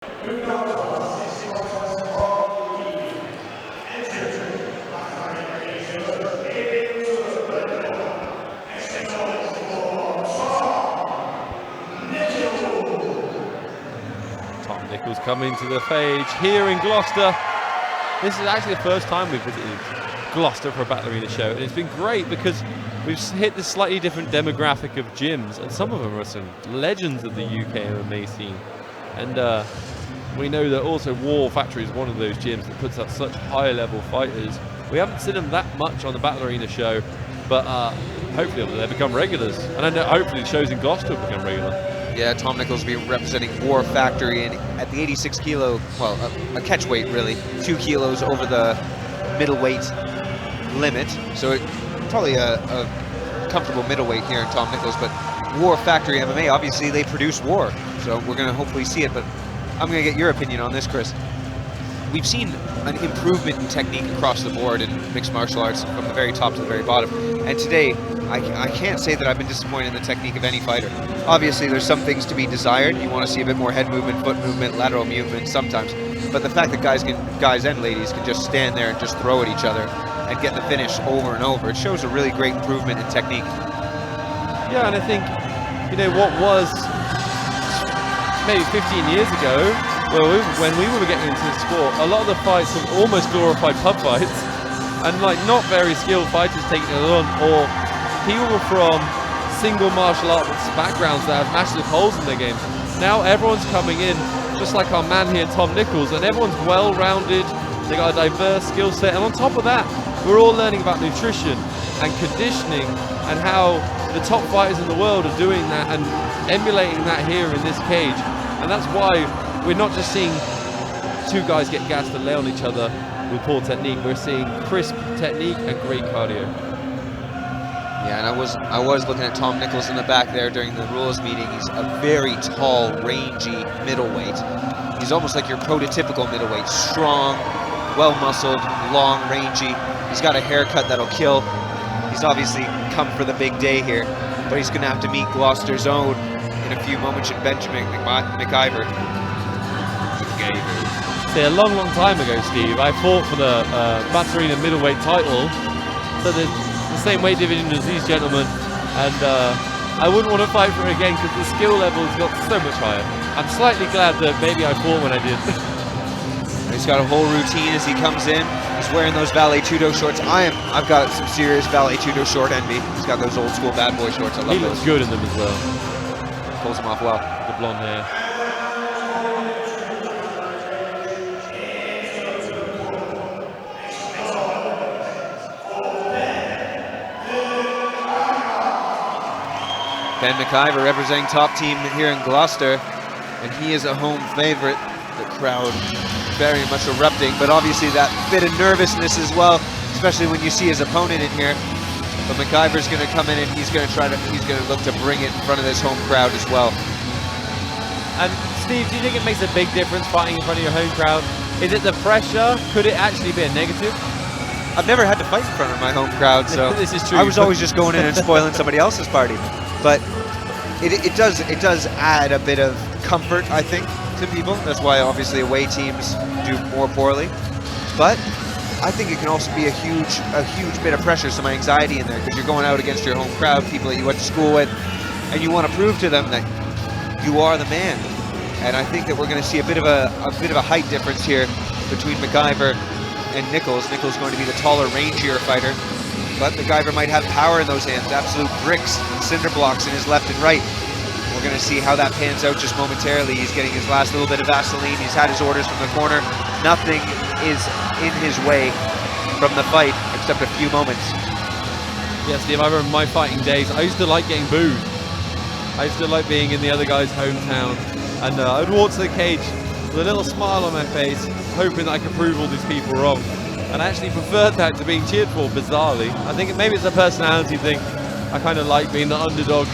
Nicholls coming to the page here in Gloucester. This is actually the first time we've visited Gloucester for a Battle Arena show, and it's been great because we've hit this slightly different demographic of gyms, and some of them are some legends of the UK MMA scene. And we know that also War Factory is one of those gyms that puts up such high-level fighters. We haven't seen them that much on the Battle Arena show, but hopefully they'll become regulars. And I know hopefully the shows in Gloucester will become regular. Yeah, Tom Nicholls will be representing War Factory and at the 86 kilo, well, a catch weight really, 2 kilos over the middleweight limit. So probably a comfortable middleweight here in Tom Nicholls, but War Factory MMA, obviously they produce war. So we're gonna hopefully see it, but I'm gonna get your opinion on this, Chris. We've seen an improvement in technique across the board in mixed martial arts from the very top to the very bottom. And today, I can't say that I've been disappointed in the technique of any fighter. Obviously, there's some things to be desired. You want to see a bit more head movement, foot movement, lateral movement sometimes. But the fact that guys and ladies can just stand there and just throw at each other and get the finish over and over, it shows a really great improvement in technique. Yeah, and I think, you know, what was maybe 15 years ago, when we were getting into the sport, a lot of the fights were almost glorified pub fights, and like not very skilled fighters taking it on, or people from single martial arts backgrounds that have massive holes in their games. Now everyone's coming in, just like our man here, Tom Nicholls, and everyone's well-rounded, they got a diverse skill set, and on top of that, we're all learning about nutrition and conditioning and how the top fighters in the world are doing that and emulating that here in this cage. And that's why we're not just seeing two guys get gassed and lay on each other with poor technique, we're seeing crisp technique and great cardio. Yeah, and I was looking at Tom Nicholls in the back there during the rules meeting. He's a very tall, rangy middleweight. He's almost like your prototypical middleweight. Strong, well-muscled, long, rangy. He's got a haircut that'll kill. He's obviously come for the big day here, but he's going to have to meet Gloucester's own in a few moments in Bejamin McIver. See, a long time ago, Steve, I fought for the Battle Arena middleweight title, so the same weight division as these gentlemen, and I wouldn't want to fight for it again because the skill level's got so much higher. I'm slightly glad that maybe I fought when I did. He's got a whole routine as he comes in. He's wearing those Valet Tudo shorts. I've got some serious Valet Tudo short envy. He's got those old school bad boy shorts. I love those. He looks good in them as well. Pulls them off well. The blonde hair. Ben McIver representing top team here in Gloucester, and he is a home favorite. The crowd very much erupting, but obviously that bit of nervousness as well, especially when you see his opponent in here. But McIver's going to come in and he's going to look to bring it in front of this home crowd as well. And Steve, do you think it makes a big difference fighting in front of your home crowd? Is it the pressure? Could it actually be a negative? I've never had to fight in front of my home crowd, so this is true. I was always just going in and spoiling somebody else's party. But it does add a bit of comfort, I think, to people. That's why obviously away teams do more poorly. But I think it can also be a huge bit of pressure, some anxiety in there, because you're going out against your home crowd, people that you went to school with, and you want to prove to them that you are the man. And I think that we're going to see a bit of a height difference here between McIver and Nicholls. Nicholls going to be the taller, rangier fighter, but McIver might have power in those hands, absolute bricks and cinder blocks in his left and right. We're going to see how that pans out just momentarily. He's getting his last little bit of Vaseline. He's had his orders from the corner. Nothing is in his way from the fight except a few moments. Yeah, Steve, I remember my fighting days. I used to like getting booed. I used to like being in the other guy's hometown, and I'd walk to the cage with a little smile on my face, hoping that I could prove all these people wrong. And I actually preferred that to being cheered for, bizarrely. I think maybe it's a personality thing. I kind of like being the underdog.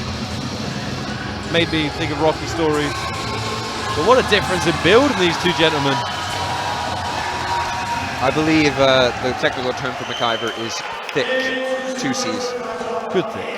Made me think of Rocky stories. But what a difference in build in these two gentlemen. I believe the technical term for McIver is thick, 2 C's. Good thick.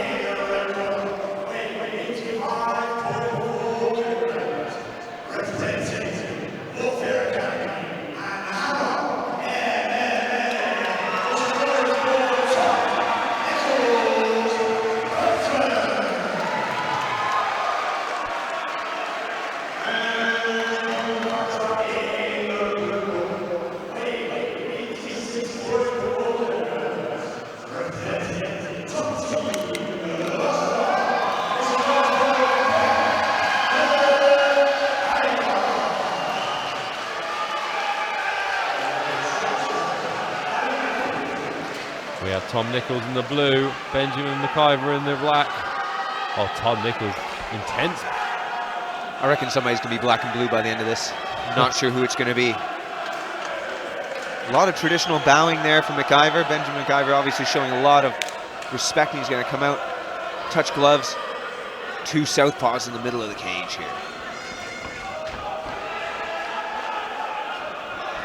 Yeah, Tom Nicholls in the blue, Bejamin McIver in the black. Oh, Tom Nicholls, intense. I reckon somebody's going to be black and blue by the end of this. Not sure who it's going to be. A lot of traditional bowing there from McIver. Bejamin McIver obviously showing a lot of respect. He's going to come out, touch gloves. 2 southpaws in the middle of the cage here.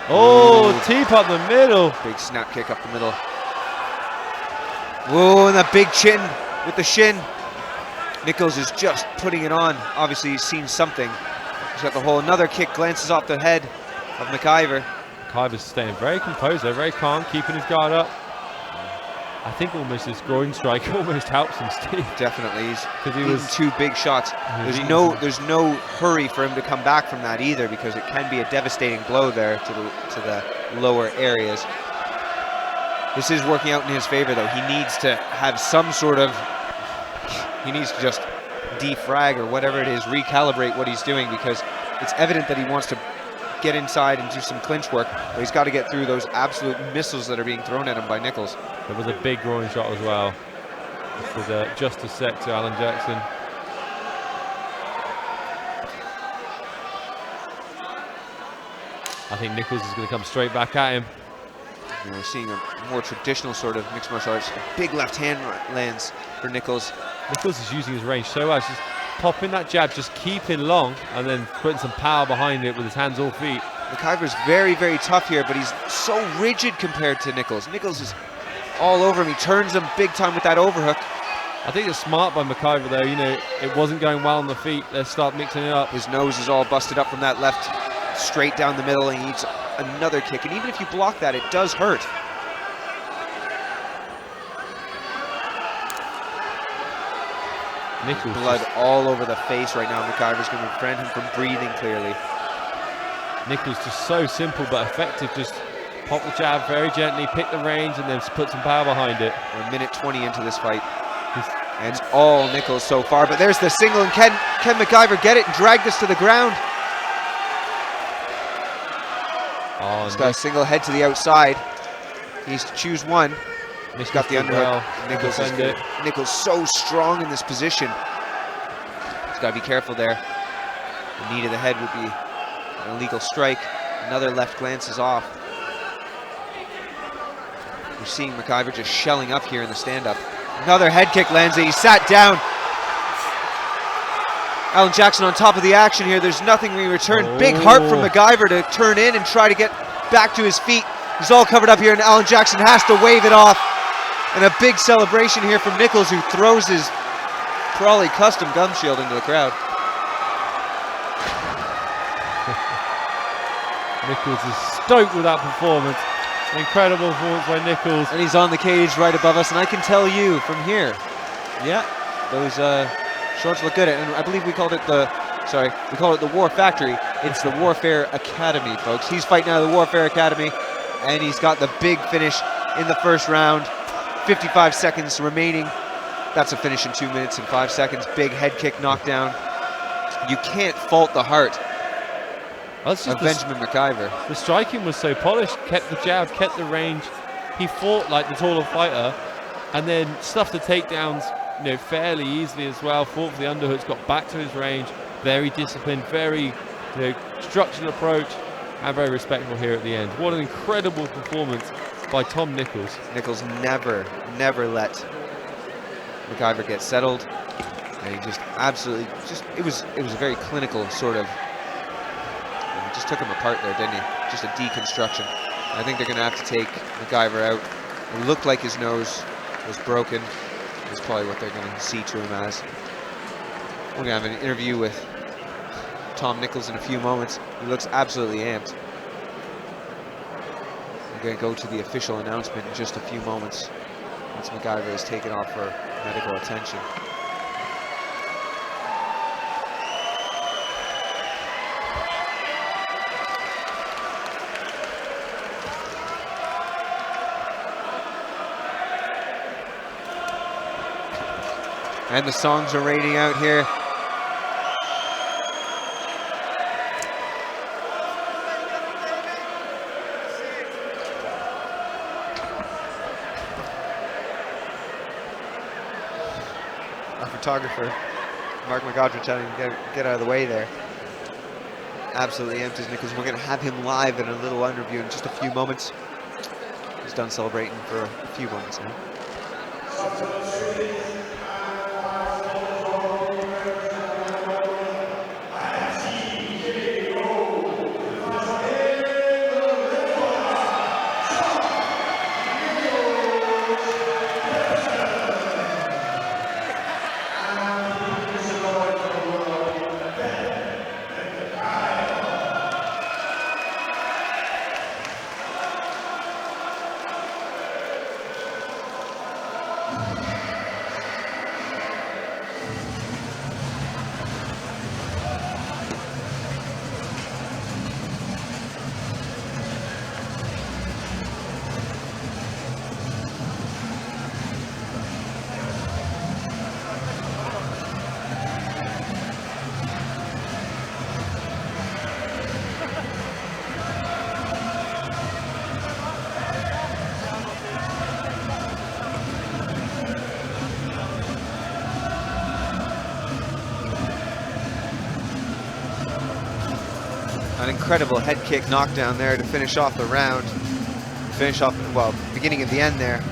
Oh, teep up the middle. Big snap kick up the middle. Whoa, and that big chin with the shin. Nicholls is just putting it on. Obviously, he's seen something. He's got the hole. Another kick glances off the head of McIver. McIver's staying very composed, very calm, keeping his guard up. I think almost this groin strike almost helps him, Steve. Definitely, he's he was 2 big shots. There's no hurry for him to come back from that either, because it can be a devastating blow there to the lower areas. This is working out in his favor, though. He needs to have some sort of, he needs to just defrag or whatever it is, recalibrate what he's doing, because it's evident that he wants to get inside and do some clinch work, but he's got to get through those absolute missiles that are being thrown at him by Nicholls. There was a big groin shot as well. This was just a sec to Alan Jackson. I think Nicholls is going to come straight back at him. You know, we're seeing a more traditional sort of mixed martial arts. A big left hand lands for Nicholls. Nicholls is using his range so well. Just popping that jab, just keeping long, and then putting some power behind it with his hands all feet. McIver's very, very tough here, but he's so rigid compared to Nicholls. Nicholls is all over him. He turns him big time with that overhook. I think it's smart by McIver, though. You know, it wasn't going well on the feet. Let's start mixing it up. His nose is all busted up from that left, straight down the middle, and he eats another kick. And even if you block that, it does hurt. Nicholls blood all over the face right now. McIver's going to prevent him from breathing clearly. Nicholls just so simple but effective. Just pop the jab very gently, pick the range, and then put some power behind it. We're a minute 20 into this fight. And it's all Nicholls so far, but there's the single, and can McIver get it and drag this to the ground? Oh, he's got a single head to the outside. He needs to choose one. He's got the underhook. Well. Nicholls so strong in this position. He's got to be careful there. The knee to the head would be an illegal strike. Another left glances off. We're seeing McIver just shelling up here in the stand-up. Another head kick lands. He sat down. Alan Jackson on top of the action here. There's nothing in return. Oh. Big heart from McIver to turn in and try to get back to his feet. He's all covered up here, and Alan Jackson has to wave it off. And a big celebration here from Nicholls, who throws his Crawley custom gum shield into the crowd. Nicholls is stoked with that performance. Incredible performance by Nicholls. And he's on the cage right above us, and I can tell you from here, yeah, those shorts look good. And I believe we called it the War Factory. It's the Warfare Academy, folks. He's fighting out of the Warfare Academy, and he's got the big finish in the first round. 55 seconds remaining. That's a finish in 2 minutes and 5 seconds. Big head kick knockdown. You can't fault the heart of Bejamin McIver. The striking was so polished, kept the jab, kept the range. He fought like the taller fighter, and then stuffed the takedowns, you know, fairly easily as well. Fought for the underhooks, got back to his range. Very disciplined, very, you know, structured approach, and very respectful here at the end. What an incredible performance by Tom Nicholls. Nicholls never let McIver get settled, and he just absolutely it was a very clinical sort of. He just took him apart there, didn't he? Just a deconstruction. I think they're going to have to take McIver out. It looked like his nose was broken. That's probably what they're going to see to him as. We're going to have an interview with Tom Nicholls in a few moments. He looks absolutely amped. We're going to go to the official announcement in just a few moments once McIver is taken off for medical attention. And the songs are rating out here. photographer, Mark McGodrich, telling him to get out of the way there. Absolutely empties Nicholls. We're going to have him live in a little interview in just a few moments. He's done celebrating for a few moments now. An incredible head kick knockdown there to finish off the round. Finish off, well, beginning at the end there.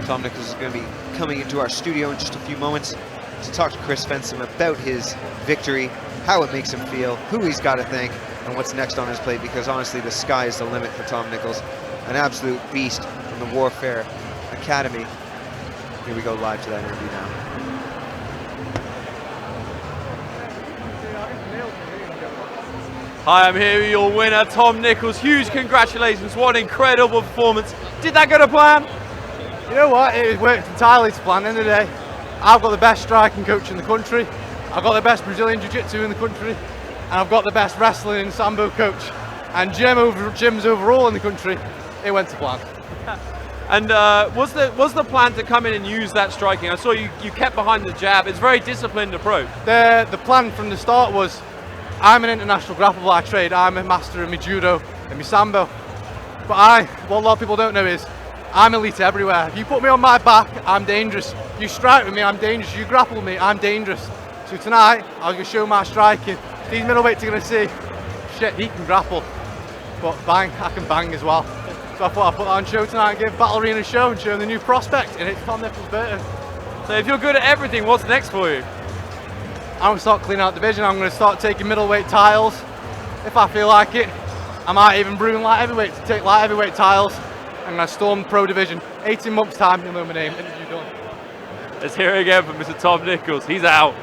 Tom Nicholls is going to be coming into our studio in just a few moments to talk to Chris Fensom about his victory, how it makes him feel, who he's got to thank, and what's next on his plate, because honestly, the sky is the limit for Tom Nicholls. An absolute beast from the Warfare Academy. Here we go live to that interview now. Hi, I'm here with your winner, Tom Nicholls. Huge congratulations, what an incredible performance. Did that go to plan? You know what, it worked entirely to plan. At the end of the day, I've got the best striking coach in the country, I've got the best Brazilian Jiu-Jitsu in the country, and I've got the best wrestling and Sambo coach, and gyms overall in the country. It went to plan. And was the plan to come in and use that striking? I saw you kept behind the jab. It's a very disciplined approach. The plan from the start was, I'm an international grappler by trade. I'm a master of my judo and my sambo. But what a lot of people don't know is, I'm elite everywhere. If you put me on my back, I'm dangerous. You strike with me, I'm dangerous. You grapple with me, I'm dangerous. So tonight, I was going to show my striking. These middleweights are going to see, shit, he can grapple. But bang, I can bang as well. So I thought I'd put that on show tonight and give Battle Arena a show and show them the new prospect. And it's Tom Nicholls' birthday. So if you're good at everything, what's next for you? I'm going to start cleaning out the division. I'm going to start taking middleweight titles if I feel like it. I might even broom light heavyweight to take light heavyweight titles. I'm going to storm the pro division. 18 months time, you'll know my name. Interview done. Let's hear it again from Mr. Tom Nicholls. He's out.